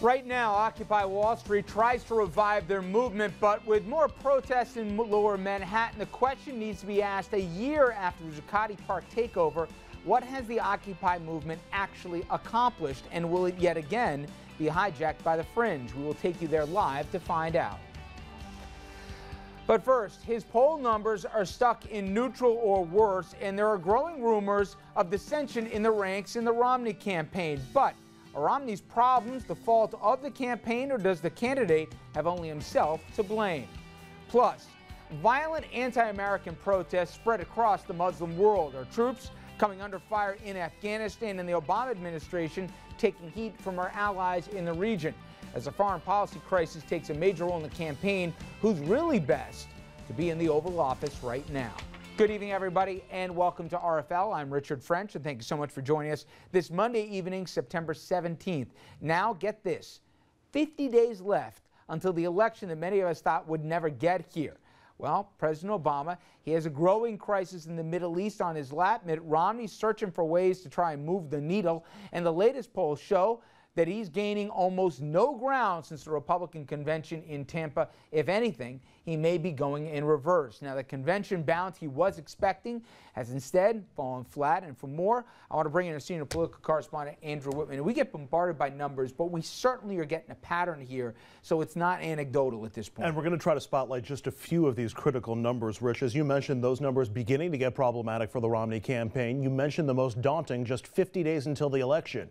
Right now, Occupy Wall Street tries to revive their movement, but with more protests in lower Manhattan, the question needs to be asked a year after the Zuccotti Park takeover, what has the Occupy movement actually accomplished, and will it yet again be hijacked by the fringe? We will take you there live to find out. But first, his poll numbers are stuck in neutral or worse, and there are growing rumors of dissension in the ranks in the Romney campaign. But are Romney's problems the fault of the campaign, or does the candidate have only himself to blame? Plus, violent anti-American protests spread across the Muslim world. Are troops coming under fire in Afghanistan, and the Obama administration taking heat from our allies in the region? As the foreign policy crisis takes a major role in the campaign, who's really best to be in the Oval Office right now? Good evening, everybody, and welcome to RFL. I'm Richard French, and thank you so much for joining us this Monday evening, September 17th. Now, get this, 50 days left until the election that many of us thought would never get here. Well, President Obama, he has a growing crisis in the Middle East on his lap. Mitt Romney's searching for ways to try and move the needle, and the latest polls show that he's gaining almost no ground since the Republican convention in Tampa. If anything, he may be going in reverse. Now, the convention bounce he was expecting has instead fallen flat. And for more, I want to bring in our senior political correspondent, Andrew Whitman. And we get bombarded by numbers, but we certainly are getting a pattern here, so it's not anecdotal at this point. And we're going to try to spotlight just a few of these critical numbers, Rich. As you mentioned, those numbers beginning to get problematic for the Romney campaign. You mentioned the most daunting, just 50 days until the election.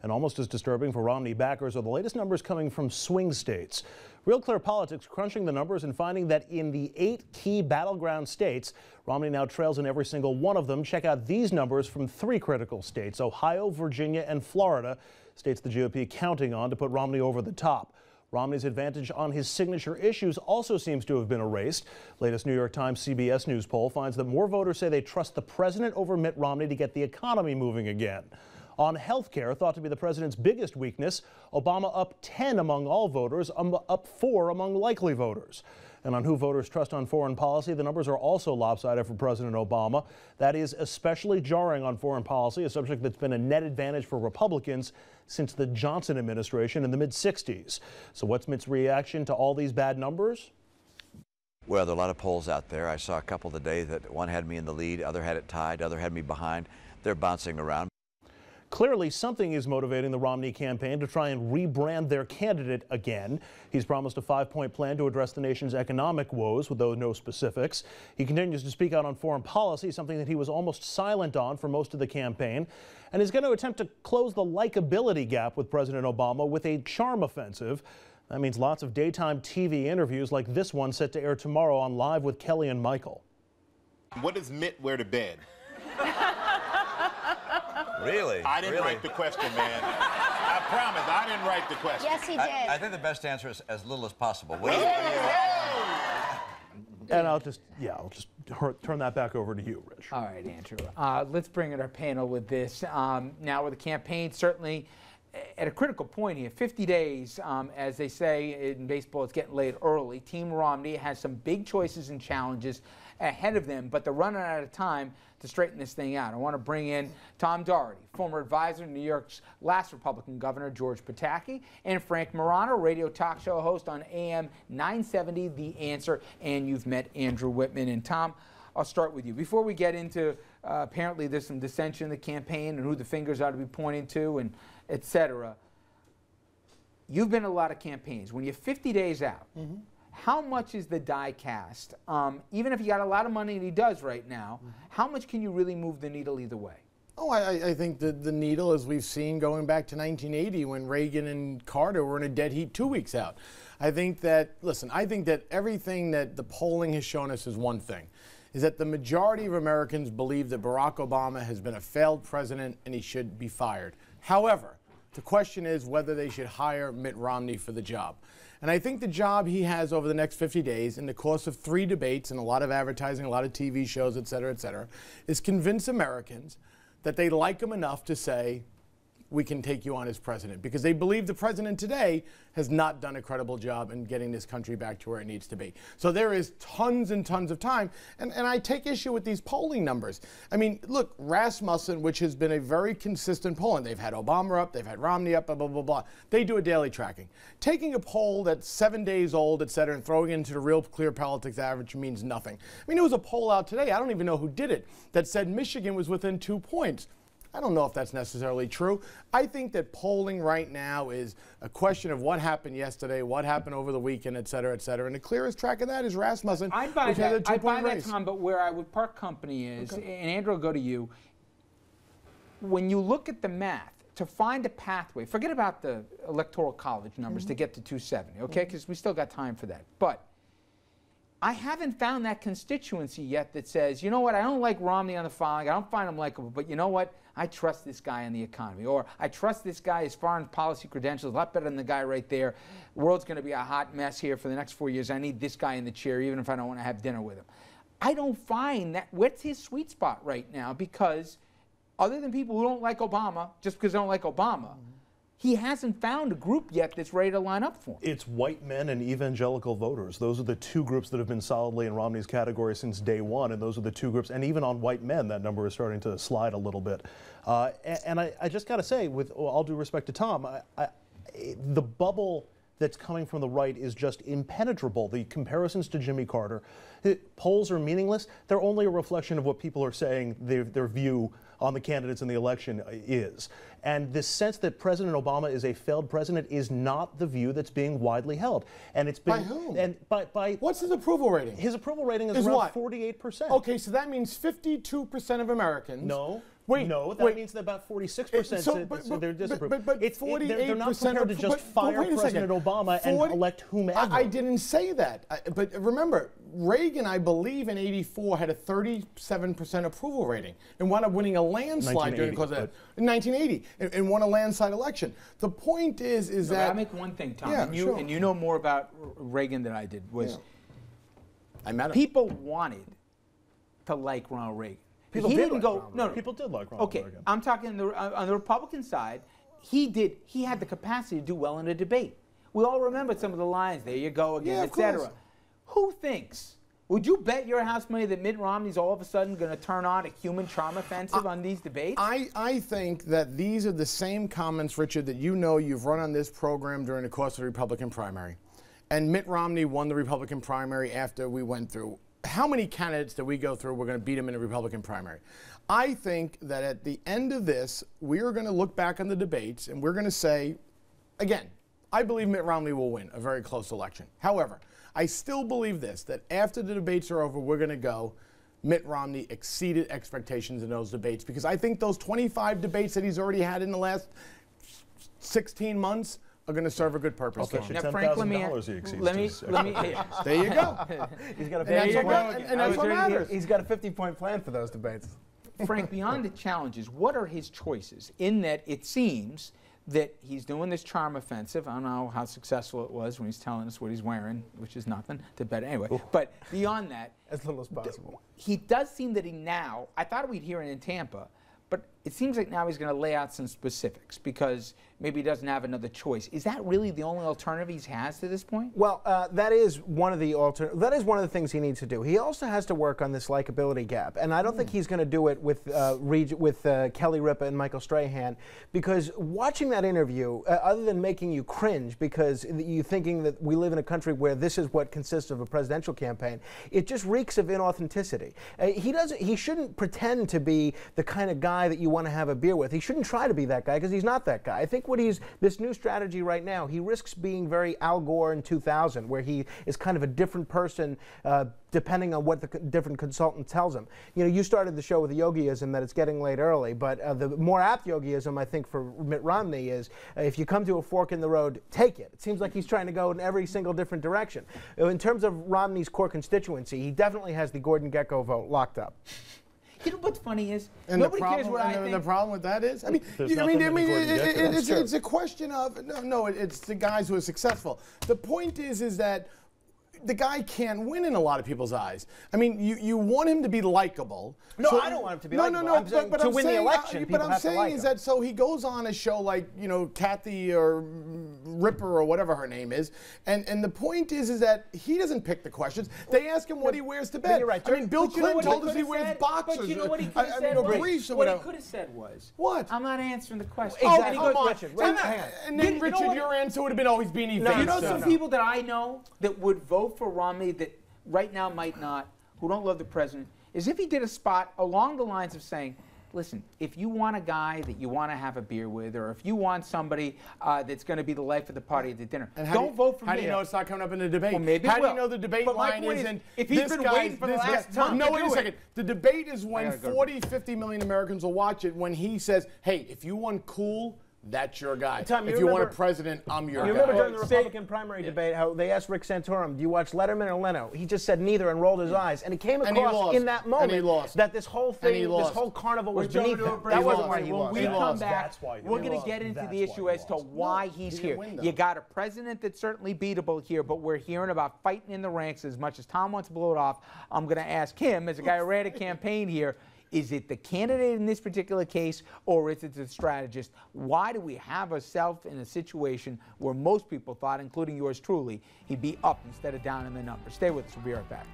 And almost as disturbing for Romney backers are the latest numbers coming from swing states. Real Clear Politics crunching the numbers and finding that in the 8 key battleground states, Romney now trails in every single one of them. Check out these numbers from 3 critical states: Ohio, Virginia, and Florida, states the GOP counting on to put Romney over the top. Romney's advantage on his signature issues also seems to have been erased. Latest New York Times CBS News poll finds that more voters say they trust the president over Mitt Romney to get the economy moving again. On health care, thought to be the president's biggest weakness, Obama up 10 among all voters, up 4 among likely voters. And on who voters trust on foreign policy, the numbers are also lopsided for President Obama. That is especially jarring on foreign policy, a subject that's been a net advantage for Republicans since the Johnson administration in the mid-60s. So what's Mitt's reaction to all these bad numbers? Well, there are a lot of polls out there. I saw a couple today that one had me in the lead, other had it tied, other had me behind. They're bouncing around. Clearly, something is motivating the Romney campaign to try and rebrand their candidate again. He's promised a 5-point plan to address the nation's economic woes, with no specifics. He continues to speak out on foreign policy, something that he was almost silent on for most of the campaign, and is going to attempt to close the likability gap with President Obama with a charm offensive. That means lots of daytime TV interviews like this one set to air tomorrow on Live with Kelly and Michael. What does Mitt wear to bed? Really? I didn't write the question, man. I promise, I didn't write the question. Yes, he did. I think the best answer is as little as possible. And I'll just turn that back over to you, Rich. All right, Andrew. Let's bring in our panel with this. Now, with the campaign certainly at a critical point here, 50 days, as they say in baseball, it's getting late early. Team Romney has some big choices and challenges ahead of them, but they're running out of time to straighten this thing out. I want to bring in Tom Doherty, former advisor to New York's last Republican governor, George Pataki, and Frank Morano, radio talk show host on AM 970, The Answer, and you've met Andrew Whitman. And Tom, I'll start with you. Before we get into, apparently there's some dissension in the campaign and who the fingers ought to be pointing to and et cetera. You've been in a lot of campaigns. When you're 50 days out, how much is the die cast? Even if you got a lot of money, and he does right now, how much can you really move the needle either way? Oh, I think that the needle, as we've seen going back to 1980 when Reagan and Carter were in a dead heat 2 weeks out. I think that, listen, I think that everything that the polling has shown us is one thing, is that the majority of Americans believe that Barack Obama has been a failed president and he should be fired. However, the question is whether they should hire Mitt Romney for the job. And I think the job he has over the next 50 days, in the course of 3 debates and a lot of advertising, a lot of TV shows, et cetera, is convince Americans that they like him enough to say, we can take you on as president, because they believe the president today has not done a credible job in getting this country back to where it needs to be. So there is tons and tons of time, and I take issue with these polling numbers. I mean, look, Rasmussen, which has been a very consistent poll, and they've had Obama up, they've had Romney up, blah, blah, blah, blah. They do a daily tracking. Taking a poll that's 7 days old, et cetera, and throwing it into the real clear politics average means nothing. I mean, there was a poll out today, I don't even know who did it, that said Michigan was within 2 points. I don't know if that's necessarily true. I think that polling right now is a question of what happened yesterday, what happened over the weekend, et cetera, and the clearest track of that is Rasmussen. I'd buy that, Tom, but where I would part company is, and Andrew, I'll go to you, when you look at the math, to find a pathway, forget about the Electoral College numbers to get to 270, okay, because we still got time for that. But I haven't found that constituency yet that says, you know what, I don't like Romney on the following, I don't find him likable, but you know what, I trust this guy in the economy, or I trust this guy, his foreign policy credentials a lot better than the guy right there. The world's going to be a hot mess here for the next 4 years. I need this guy in the chair, even if I don't want to have dinner with him. I don't find that. What's his sweet spot right now? Because other than people who don't like Obama, just because they don't like Obama, he hasn't found a group yet that's ready to line up for him. It's white men and evangelical voters. Those are the two groups that have been solidly in Romney's category since day one, and those are the two groups. And even on white men, that number is starting to slide a little bit. And I just got to say, with all due respect to Tom, the bubble that's coming from the right is just impenetrable. The comparisons to Jimmy Carter, polls are meaningless. They're only a reflection of what people are saying their view on the candidates in the election is. And this sense that President Obama is a failed president is not the view that's being widely held. And it's been— By whom? And by What's his approval rating? His approval rating is around what? 48%. Okay, so that means 52% of Americans. No. Wait, no, that means that about 46% so they're disapproving. But 48% they're not prepared to just fire President Obama and elect whomever. I didn't say that. But remember, Reagan, I believe, in '84 had a 37% approval rating and wound up winning a landslide during the course of that. In 1980, and won a landslide election. The point is that— I'll make one thing, Tom, yeah, and, you know more about Reagan than I did, was I met him. People wanted to like Ronald Reagan. People he did didn't like go. Ronald No, Reagan. People did like Ronald Reagan. Reagan. I'm talking on the Republican side. He had the capacity to do well in a debate. We all remember some of the lines. There you go again, etc. Who thinks? Would you bet your house money that Mitt Romney's all of a sudden going to turn on a human charm offensive on these debates? I think that these are the same comments, Richard, that you've run on this program during the course of the Republican primary. And Mitt Romney won the Republican primary after we went through. How many candidates that we go through, we're going to beat him in a Republican primary? I think that at the end of this, we are going to look back on the debates and we're going to say, again, I believe Mitt Romney will win a very close election. However, I still believe this, that after the debates are over, we're going to go, Mitt Romney exceeded expectations in those debates, because I think those 25 debates that he's already had in the last 16 months are going to serve a good purpose. Okay, now, Frank, let me there you go. He's got a and that's what matters. He's got a 50-point plan for those debates. Frank, beyond the challenges, what are his choices? In that it seems that he's doing this charm offensive. I don't know how successful it was when he's telling us what he's wearing, which is nothing to bet anyway. Ooh. But beyond that, as little as possible. He does seem that I thought we'd hear it in Tampa, but it seems like now he's going to lay out some specifics because maybe he doesn't have another choice. Is that really the only alternative he has to this point? Well, that is one of the things he needs to do. He also has to work on this likability gap, and I don't think he's going to do it with Kelly Ripa and Michael Strahan, because watching that interview, other than making you cringe because you're thinking that we live in a country where this is what consists of a presidential campaign, it just reeks of inauthenticity. He shouldn't pretend to be the kind of guy that you want to have a beer with. He shouldn't try to be that guy because he's not that guy. I think this new strategy right now, he risks being very Al Gore in 2000, where he is kind of a different person depending on what the different consultant tells him. You know, you started the show with the yogiism that it's getting late early, but the more apt yogiism, I think, for Mitt Romney is if you come to a fork in the road, take it. It seems like he's trying to go in every single different direction. In terms of Romney's core constituency, he definitely has the Gordon Gekko vote locked up. You know what's funny is nobody cares what I think. And the problem with that is, it's a question of it's the guys who are successful. The point is that the guy can't win in a lot of people's eyes. I mean, you want him to be likable. No, so, I don't want him to be no, likable. No, I'm saying but to I'm win saying, the election, but I'm saying like is him. that so he goes on a show like, you know, Kathy or Ripper or whatever her name is, and the point is that he doesn't pick the questions. They ask him what he wears to bed. You're right. I mean, Bill Clinton told us he wears said? boxers. But you know what he could have said? briefs or What he whatever. could have said was, What? I'm not answering the question. Exactly. And he Come goes, on, Richard, Richard, hang on. And then, You know Richard, what? your answer would have been always being evasive. You know some people that I know that would vote for Romney that right now might not, who don't love the president, is if he did a spot along the lines of saying, listen, if you want a guy that you want to have a beer with, or if you want somebody that's going to be the life of the party at the dinner, don't vote for me. How do you know it's not coming up in the debate? Well, maybe how it do you will. know the debate But my line point is, isn't, if he's this been guy's, waiting for the this last guy, month no, to wait do a it. second. The debate is when gotta go. 40, 50 million Americans will watch it when he says, hey, if you want cool, that's your guy. Tom, if you want a president, I'm your You guy. remember during the Republican primary debate how they asked Rick Santorum, do you watch Letterman or Leno? He just said neither and rolled his eyes. And it came And he across lost. in that moment And he lost. that this whole And he thing, this lost. whole carnival was We're going beneath to a him. break. That He wasn't lost. why he When lost. we He come lost. back, That's why he we're lost. going to get into That's the why issue he as to lost. why No, he's he here. didn't win, though. You got a president that's certainly beatable here, but we're hearing about fighting in the ranks as much as Tom wants to blow it off. I'm going to ask him, as a guy who ran a campaign here, is it the candidate in this particular case, or is it the strategist? Why do we have ourselves in a situation where most people thought, including yours truly, he'd be up instead of down in the numbers? Stay with us. We'll be right back.